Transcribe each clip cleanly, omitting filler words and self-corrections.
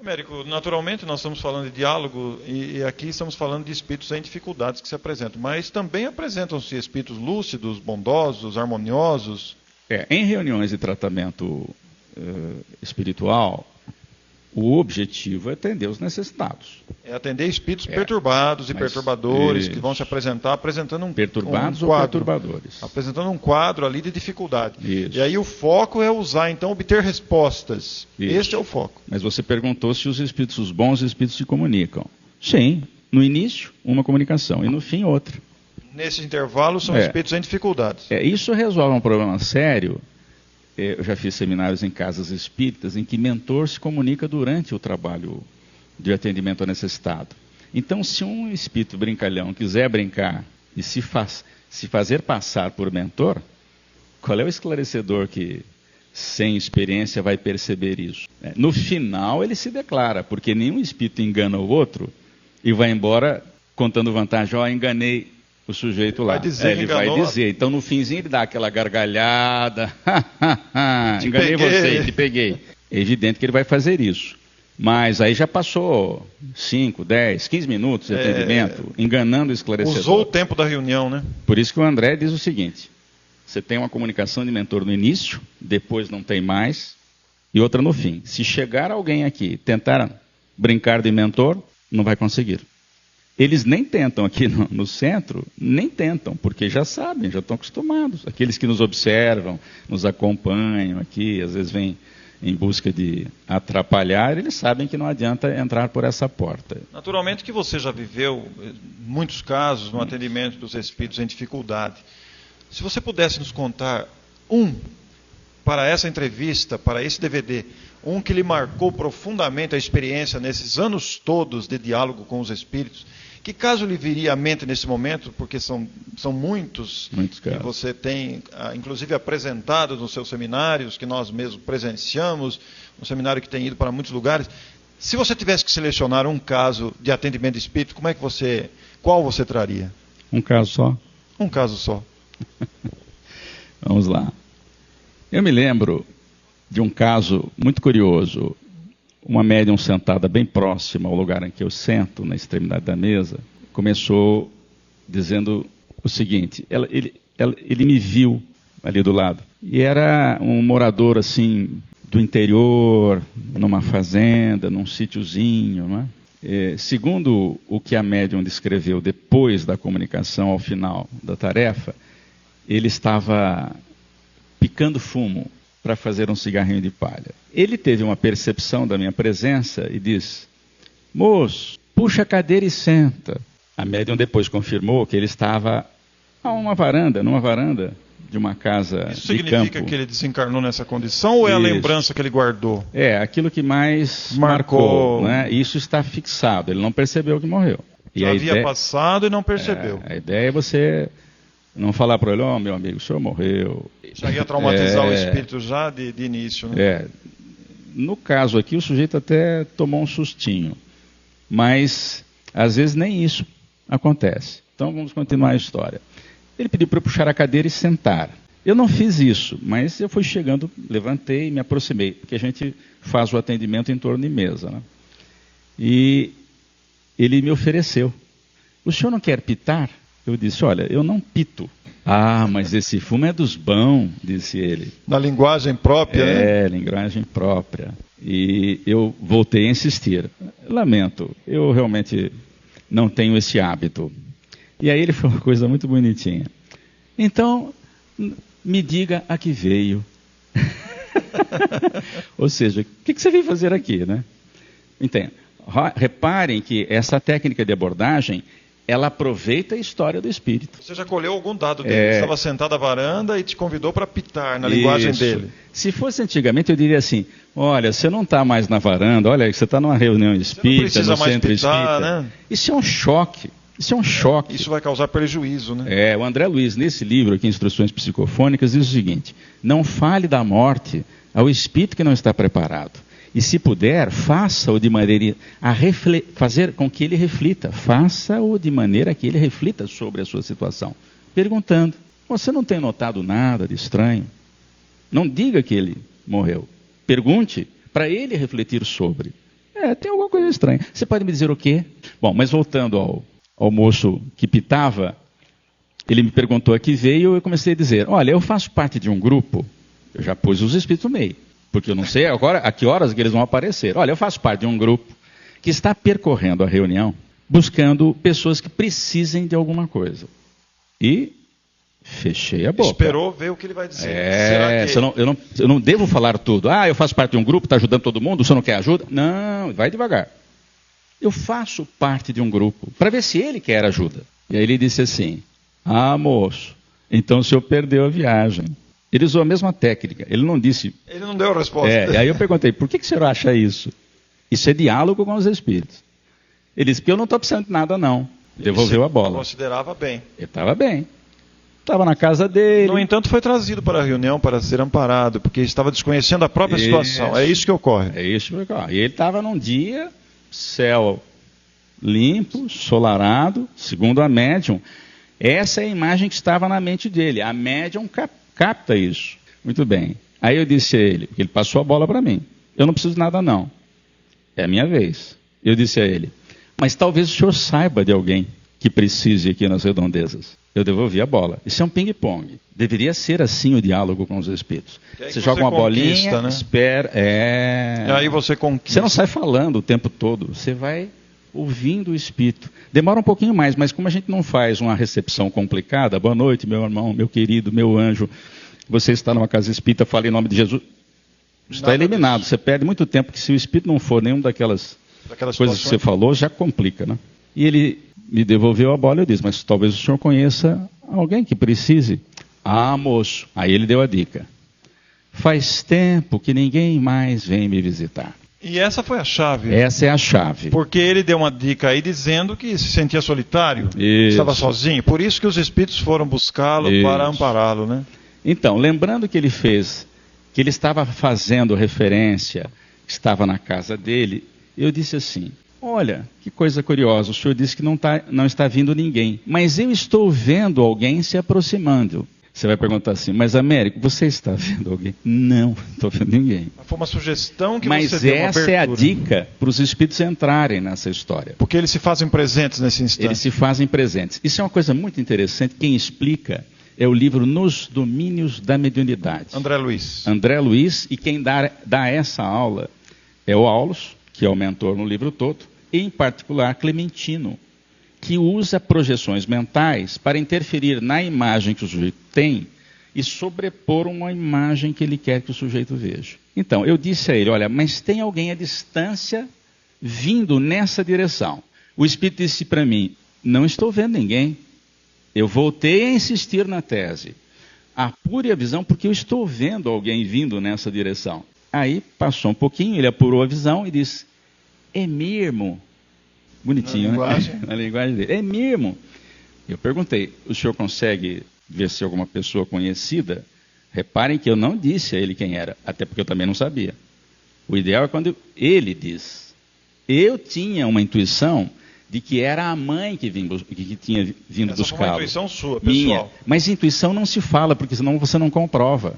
Américo, naturalmente nós estamos falando de diálogo e aqui estamos falando de espíritos em dificuldades que se apresentam, mas também apresentam-se espíritos lúcidos, bondosos, harmoniosos. Em reuniões de tratamento espiritual, o objetivo é atender os necessitados. É atender espíritos perturbados e perturbadores que vão se apresentar apresentando um perturbados quadro, ou perturbadores. apresentando um quadro ali de dificuldade. Isso. E aí o foco é usar, então, obter respostas. Isso. Este é o foco. Mas você perguntou se os espíritos, os bons espíritos se comunicam. Sim, no início uma comunicação e no fim outra. Nesse intervalo são espíritos em dificuldades. Isso resolve um problema sério. Eu já fiz seminários em casas espíritas em que mentor se comunica durante o trabalho de atendimento ao necessitado. Então, se um espírito brincalhão quiser brincar e se fazer passar por mentor, qual é o esclarecedor que, sem experiência, vai perceber isso? No final, ele se declara, porque nenhum espírito engana o outro e vai embora contando vantagem. Enganei o sujeito lá. Ele vai dizer. Então, no finzinho, ele dá aquela gargalhada. Enganei você, te peguei. É evidente que ele vai fazer isso. Mas aí já passou 5, 10, 15 minutos de atendimento, enganando o esclarecedor. Usou o tempo da reunião, né? Por isso que o André diz o seguinte: você tem uma comunicação de mentor no início, depois não tem mais, e outra no fim. Se chegar alguém aqui tentar brincar de mentor, não vai conseguir. Eles nem tentam aqui no centro, nem tentam, porque já sabem, já estão acostumados. Aqueles que nos observam, nos acompanham aqui, às vezes vêm em busca de atrapalhar, eles sabem que não adianta entrar por essa porta. Naturalmente que você já viveu muitos casos no atendimento dos espíritos em dificuldade. Se você pudesse nos contar para essa entrevista, para esse DVD, que lhe marcou profundamente a experiência nesses anos todos de diálogo com os espíritos, que caso lhe viria à mente nesse momento, porque são muitos que você tem, inclusive, apresentado nos seus seminários, que nós mesmos presenciamos, um seminário que tem ido para muitos lugares. Se você tivesse que selecionar um caso de atendimento de espírito, qual você traria? Um caso só? Um caso só. Vamos lá. Eu me lembro de um caso muito curioso. Uma médium sentada bem próxima ao lugar em que eu sento, na extremidade da mesa, começou dizendo o seguinte: ele me viu ali do lado. E era um morador assim do interior, numa fazenda, num sítiozinho, não é? Segundo o que a médium descreveu depois da comunicação, ao final da tarefa, ele estava picando fumo para fazer um cigarrinho de palha. Ele teve uma percepção da minha presença e disse: moço, puxa a cadeira e senta. A médium depois confirmou que ele estava numa varanda de uma casa de campo. Isso significa que ele desencarnou nessa condição ou é a lembrança que ele guardou? Aquilo que mais marcou, né? Isso está fixado, ele não percebeu que morreu. Já havia passado e não percebeu. A ideia é você não falar para ele: meu amigo, o senhor morreu. Já ia traumatizar o espírito já de início, né? No caso aqui, o sujeito até tomou um sustinho, mas às vezes nem isso acontece. Então vamos continuar a história. Ele pediu para eu puxar a cadeira e sentar. Eu não fiz isso, mas eu fui chegando, levantei e me aproximei, porque a gente faz o atendimento em torno de mesa, né? E ele me ofereceu: o senhor não quer pitar? Eu disse: olha, eu não pito. Mas esse fumo é dos bons, disse ele. Na linguagem própria, né? Linguagem própria. E eu voltei a insistir: lamento, eu realmente não tenho esse hábito. E aí ele falou uma coisa muito bonitinha: então, me diga a que veio. Ou seja, o que você veio fazer aqui, né? Entende? Reparem que essa técnica de abordagem, ela aproveita a história do espírito. Você já colheu algum dado dele? Ele estava sentado à varanda e te convidou para pitar na linguagem dele. Se fosse antigamente, eu diria assim: olha, você não está mais na varanda, olha, você está numa reunião espírita, no centro espírita. Né? Isso é um choque. Isso vai causar prejuízo, né? O André Luiz, nesse livro aqui, Instruções Psicofônicas, diz o seguinte: não fale da morte ao espírito que não está preparado. E se puder, faça-o de maneira a fazer com que ele reflita. Faça-o de maneira que ele reflita sobre a sua situação. Perguntando: você não tem notado nada de estranho? Não diga que ele morreu. Pergunte para ele refletir sobre. Tem alguma coisa estranha. Você pode me dizer o quê? Bom, mas voltando ao moço que pitava, ele me perguntou a que veio, eu comecei a dizer, olha, eu faço parte de um grupo, eu já pus os espíritos no meio, porque eu não sei agora a que horas que eles vão aparecer. Olha, eu faço parte de um grupo que está percorrendo a reunião, buscando pessoas que precisem de alguma coisa. E fechei a boca. Esperou ver o que ele vai dizer. Será que... eu não devo falar tudo. Eu faço parte de um grupo, está ajudando todo mundo, o senhor não quer ajuda? Não, vai devagar. Eu faço parte de um grupo, para ver se ele quer ajuda. E aí ele disse assim, moço, então o senhor perdeu a viagem. Ele usou a mesma técnica, ele não disse... Ele não deu a resposta. E aí eu perguntei, por que o senhor acha isso? Isso é diálogo com os espíritos. Ele disse, porque eu não estou precisando de nada não. Devolveu a bola. Considerava bem. Ele estava bem. Estava na casa dele. No entanto, foi trazido para a reunião para ser amparado, porque estava desconhecendo a própria situação. É isso que ocorre. É isso que ocorre. E ele estava num dia, céu limpo, ensolarado, segundo a médium. Essa é a imagem que estava na mente dele. A médium capta isso. Muito bem. Aí eu disse a ele, porque ele passou a bola para mim. Eu não preciso de nada não. É a minha vez. Eu disse a ele, mas talvez o senhor saiba de alguém que precise aqui nas redondezas. Eu devolvi a bola. Isso é um ping-pong. Deveria ser assim o diálogo com os espíritos. Você joga uma bolinha, né? Espera. E aí você conquista. Você não sai falando o tempo todo. Você vai ouvindo o espírito. Demora um pouquinho mais, mas como a gente não faz uma recepção complicada, boa noite, meu irmão, meu querido, meu anjo, você está numa casa espírita, fala em nome de Jesus, está eliminado. Você perde muito tempo, porque se o espírito não for nenhum daquelas coisas que você falou, já complica, né? E ele me devolveu a bola e eu disse, mas talvez o senhor conheça alguém que precise. Moço. Aí ele deu a dica. Faz tempo que ninguém mais vem me visitar. E essa foi a chave. Essa é a chave. Porque ele deu uma dica aí dizendo que se sentia solitário, estava sozinho. Por isso que os espíritos foram buscá-lo para ampará-lo, né? Então, lembrando que ele estava fazendo referência, estava na casa dele, eu disse assim, olha, que coisa curiosa, o senhor disse que não está vindo ninguém, mas eu estou vendo alguém se aproximando. Você vai perguntar assim, mas Américo, você está vendo alguém? Não estou vendo ninguém. Foi uma sugestão que mas você deu, essa é a dica para os espíritos entrarem nessa história. Porque eles se fazem presentes nesse instante. Eles se fazem presentes. Isso é uma coisa muito interessante, quem explica é o livro Nos Domínios da Mediunidade. André Luiz. André Luiz, e quem dá essa aula é o Aulus, que é o mentor no livro todo, e em particular Clementino, que usa projeções mentais para interferir na imagem que o sujeito tem e sobrepor uma imagem que ele quer que o sujeito veja. Então, eu disse a ele, olha, mas tem alguém à distância vindo nessa direção. O Espírito disse para mim, não estou vendo ninguém. Eu voltei a insistir na tese. Apure a visão porque eu estou vendo alguém vindo nessa direção. Aí, passou um pouquinho, ele apurou a visão e disse, é mesmo. Bonitinho, né? Na linguagem dele. É mesmo. Eu perguntei, o senhor consegue ver se alguma pessoa conhecida? Reparem que eu não disse a ele quem era, até porque eu também não sabia. O ideal é quando ele diz. Eu tinha uma intuição de que era a mãe que tinha vindo buscá-lo. Essa foi uma intuição sua, pessoal. Minha. Mas intuição não se fala, porque senão você não comprova.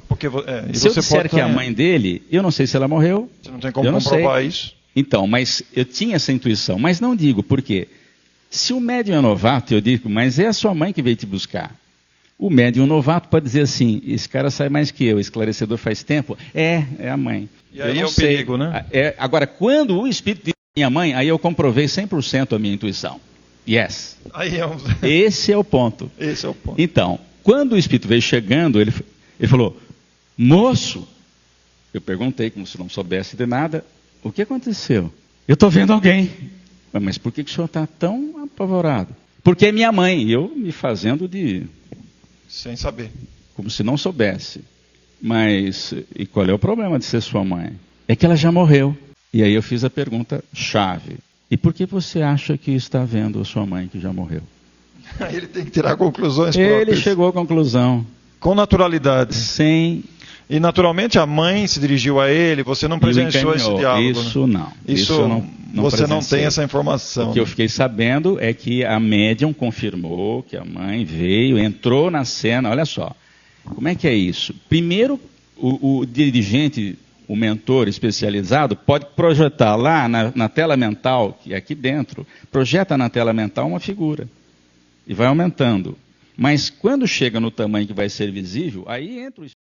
Se eu disser que é a mãe dele, eu não sei se ela morreu. Você não tem como comprovar isso? Então, mas eu tinha essa intuição, mas não digo, por quê? Se o médium é novato, eu digo, mas é a sua mãe que veio te buscar. O médium novato pode dizer assim, esse cara sabe mais que eu, esclarecedor faz tempo. É a mãe. E aí é o perigo, né? Agora, quando o espírito diz minha mãe, aí eu comprovei 100% a minha intuição. Yes. Esse é o ponto. Esse é o ponto. Então, quando o espírito veio chegando, ele falou, moço, eu perguntei, como se não soubesse de nada, o que aconteceu? Eu estou vendo alguém. Mas por que o senhor está tão apavorado? Porque é minha mãe. Eu me fazendo de... Sem saber. Como se não soubesse. Mas, e qual é o problema de ser sua mãe? É que ela já morreu. E aí eu fiz a pergunta chave. E por que você acha que está vendo a sua mãe que já morreu? Aí ele tem que tirar conclusões próprias. Ele chegou à conclusão. Com naturalidade. Sem... E naturalmente a mãe se dirigiu a ele, você não presenciou esse diálogo. Isso né? não. Isso eu não você não tem essa informação. O que eu fiquei sabendo é que a médium confirmou que a mãe veio, entrou na cena, olha só. Como é que é isso? Primeiro, o dirigente o mentor especializado pode projetar lá na tela mental, que é aqui dentro, projeta na tela mental uma figura e vai aumentando. Mas quando chega no tamanho que vai ser visível, aí entra o